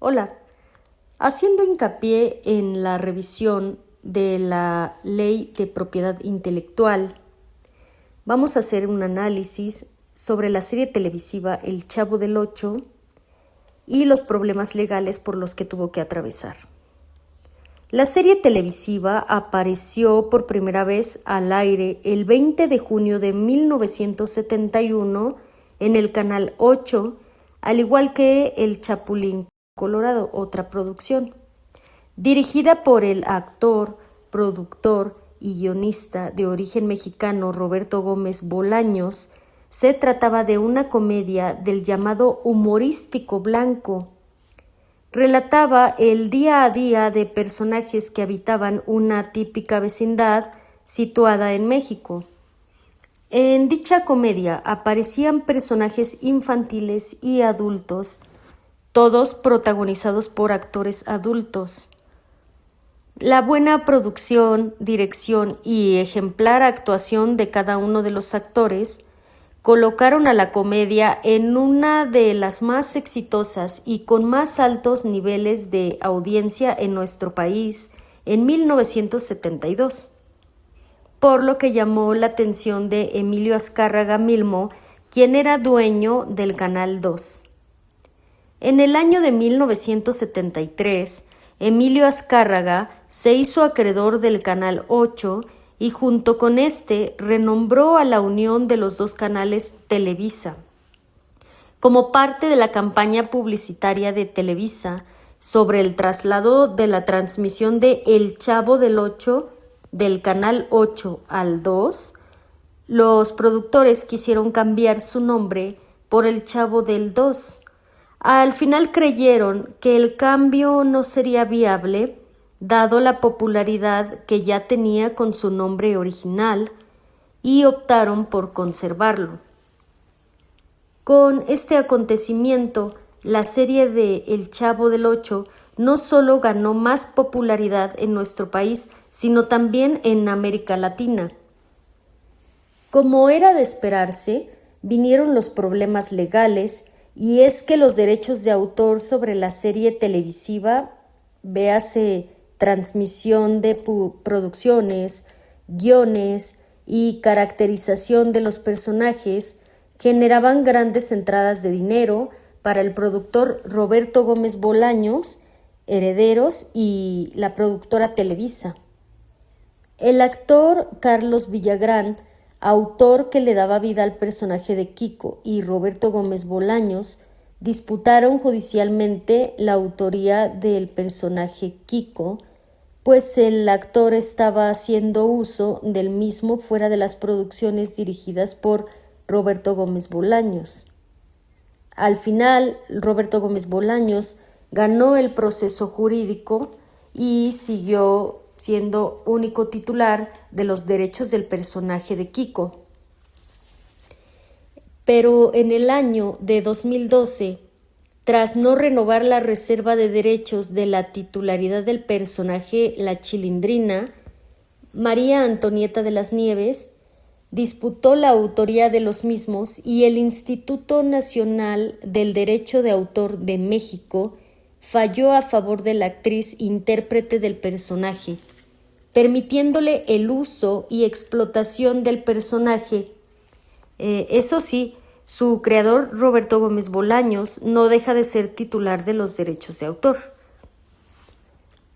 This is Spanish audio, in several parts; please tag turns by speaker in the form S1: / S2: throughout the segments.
S1: Hola, haciendo hincapié en la revisión de la Ley de Propiedad Intelectual, vamos a hacer un análisis sobre la serie televisiva El Chavo del Ocho y los problemas legales por los que tuvo que atravesar. La serie televisiva apareció por primera vez al aire el 20 de junio de 1971 en el Canal 8, al igual que El Chapulín Colorado, otra producción. Dirigida por el actor, productor y guionista de origen mexicano Roberto Gómez Bolaños, se trataba de una comedia del llamado humorístico blanco. Relataba el día a día de personajes que habitaban una típica vecindad situada en México. En dicha comedia aparecían personajes infantiles y adultos, todos protagonizados por actores adultos. La buena producción, dirección y ejemplar actuación de cada uno de los actores colocaron a la comedia en una de las más exitosas y con más altos niveles de audiencia en nuestro país en 1972, por lo que llamó la atención de Emilio Azcárraga Milmo, quien era dueño del Canal 2. En el año de 1973, Emilio Azcárraga se hizo acreedor del Canal 8 y junto con este renombró a la unión de los dos canales Televisa. Como parte de la campaña publicitaria de Televisa sobre el traslado de la transmisión de El Chavo del Ocho del Canal 8 al 2, los productores quisieron cambiar su nombre por El Chavo del 2. Al final creyeron que el cambio no sería viable, dado la popularidad que ya tenía con su nombre original, y optaron por conservarlo. Con este acontecimiento, la serie de El Chavo del Ocho no solo ganó más popularidad en nuestro país, sino también en América Latina. Como era de esperarse, vinieron los problemas legales, y es que los derechos de autor sobre la serie televisiva, véase transmisión de producciones, guiones y caracterización de los personajes, generaban grandes entradas de dinero para el productor Roberto Gómez Bolaños, Herederos y la productora Televisa. El actor Carlos Villagrán, autor que le daba vida al personaje de Kiko, y Roberto Gómez Bolaños disputaron judicialmente la autoría del personaje Kiko, pues el actor estaba haciendo uso del mismo fuera de las producciones dirigidas por Roberto Gómez Bolaños. Al final, Roberto Gómez Bolaños ganó el proceso jurídico y siguió siendo único titular de los derechos del personaje de Kiko. Pero en el año de 2012, tras no renovar la reserva de derechos de la titularidad del personaje La Chilindrina, María Antonieta de las Nieves disputó la autoría de los mismos y el Instituto Nacional del Derecho de Autor de México falló a favor de la actriz intérprete del personaje, permitiéndole el uso y explotación del personaje. Eso sí, su creador, Roberto Gómez Bolaños, no deja de ser titular de los derechos de autor.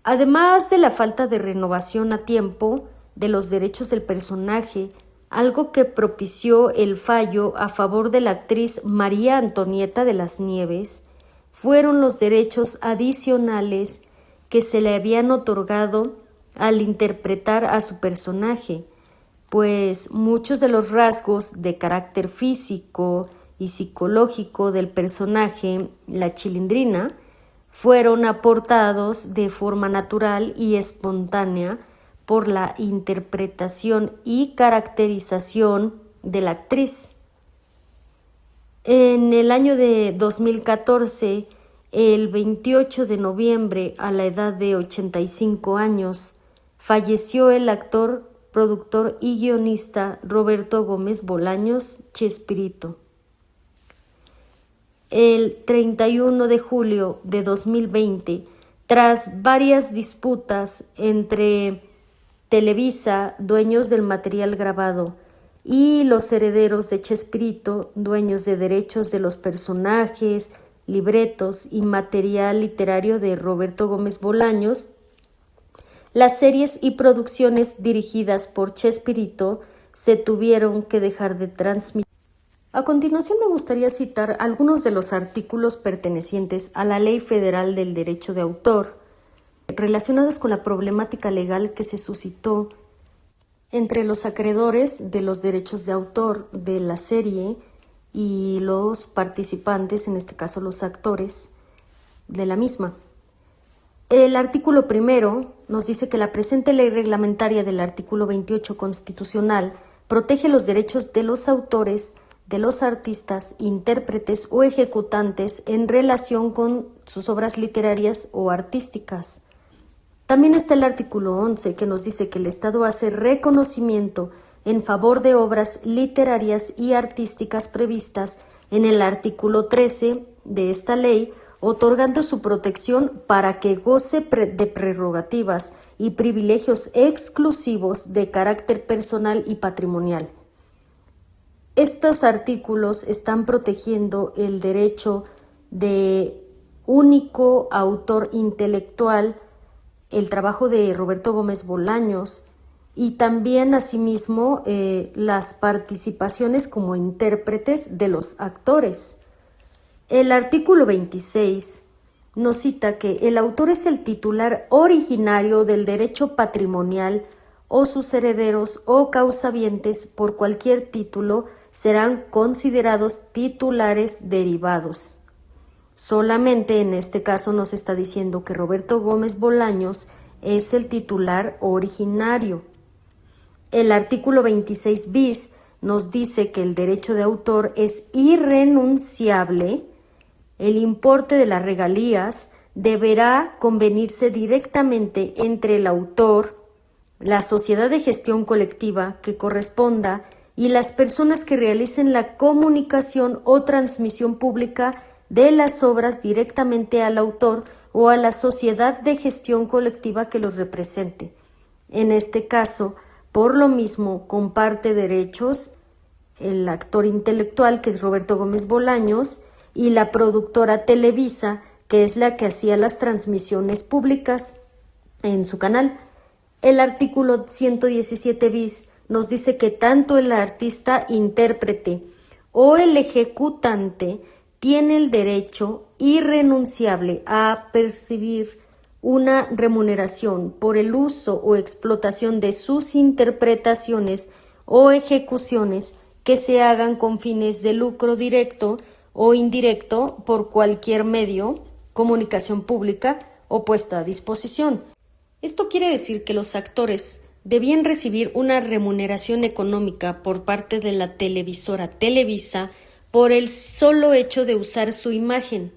S1: Además de la falta de renovación a tiempo de los derechos del personaje, algo que propició el fallo a favor de la actriz María Antonieta de las Nieves, fueron los derechos adicionales que se le habían otorgado al interpretar a su personaje, pues muchos de los rasgos de carácter físico y psicológico del personaje, la Chilindrina, fueron aportados de forma natural y espontánea por la interpretación y caracterización de la actriz. En el año de 2014, el 28 de noviembre, a la edad de 85 años, falleció el actor, productor y guionista Roberto Gómez Bolaños Chespirito. el 31 de julio de 2020, tras varias disputas entre Televisa, dueños del material grabado, y los herederos de Chespirito, dueños de derechos de los personajes, libretos y material literario de Roberto Gómez Bolaños, las series y producciones dirigidas por Chespirito se tuvieron que dejar de transmitir. A continuación me gustaría citar algunos de los artículos pertenecientes a la Ley Federal del Derecho de Autor, relacionados con la problemática legal que se suscitó entre los acreedores de los derechos de autor de la serie y los participantes, en este caso los actores de la misma. El artículo primero nos dice que la presente ley reglamentaria del artículo 28 constitucional protege los derechos de los autores, de los artistas, intérpretes o ejecutantes en relación con sus obras literarias o artísticas. También está el artículo 11 que nos dice que el Estado hace reconocimiento en favor de obras literarias y artísticas previstas en el artículo 13 de esta ley, otorgando su protección para que goce de prerrogativas y privilegios exclusivos de carácter personal y patrimonial. Estos artículos están protegiendo el derecho de único autor intelectual, el trabajo de Roberto Gómez Bolaños, y también asimismo las participaciones como intérpretes de los actores. El artículo 26 nos cita que el autor es el titular originario del derecho patrimonial o sus herederos o causavientes por cualquier título serán considerados titulares derivados. Solamente en este caso nos está diciendo que Roberto Gómez Bolaños es el titular originario. El artículo 26 bis nos dice que el derecho de autor es irrenunciable. El importe de las regalías deberá convenirse directamente entre el autor, la sociedad de gestión colectiva que corresponda y las personas que realicen la comunicación o transmisión pública de las obras directamente al autor o a la sociedad de gestión colectiva que los represente. En este caso, por lo mismo, comparte derechos el actor intelectual, que es Roberto Gómez Bolaños, y la productora Televisa, que es la que hacía las transmisiones públicas en su canal. El artículo 117 bis nos dice que tanto el artista intérprete o el ejecutante tiene el derecho irrenunciable a percibir una remuneración por el uso o explotación de sus interpretaciones o ejecuciones que se hagan con fines de lucro directo o indirecto por cualquier medio, comunicación pública o puesta a disposición. Esto quiere decir que los actores debían recibir una remuneración económica por parte de la televisora Televisa por el solo hecho de usar su imagen.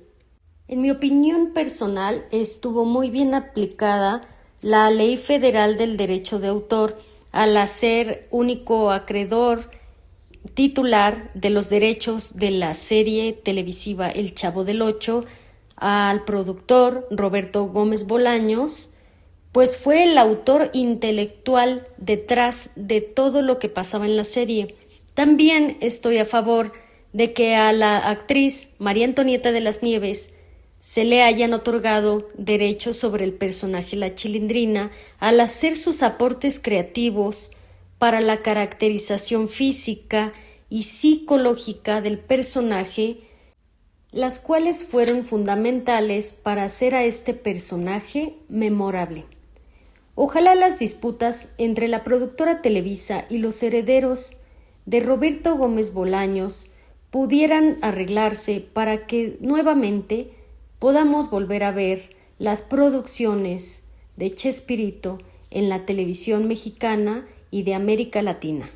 S1: En mi opinión personal, estuvo muy bien aplicada la Ley Federal del Derecho de Autor al hacer único acreedor titular de los derechos de la serie televisiva El Chavo del Ocho al productor Roberto Gómez Bolaños, pues fue el autor intelectual detrás de todo lo que pasaba en la serie. También estoy a favor de que a la actriz María Antonieta de las Nieves se le hayan otorgado derechos sobre el personaje La Chilindrina al hacer sus aportes creativos para la caracterización física y psicológica del personaje, las cuales fueron fundamentales para hacer a este personaje memorable. Ojalá las disputas entre la productora Televisa y los herederos de Roberto Gómez Bolaños pudieran arreglarse para que nuevamente podamos volver a ver las producciones de Chespirito en la televisión mexicana y de América Latina.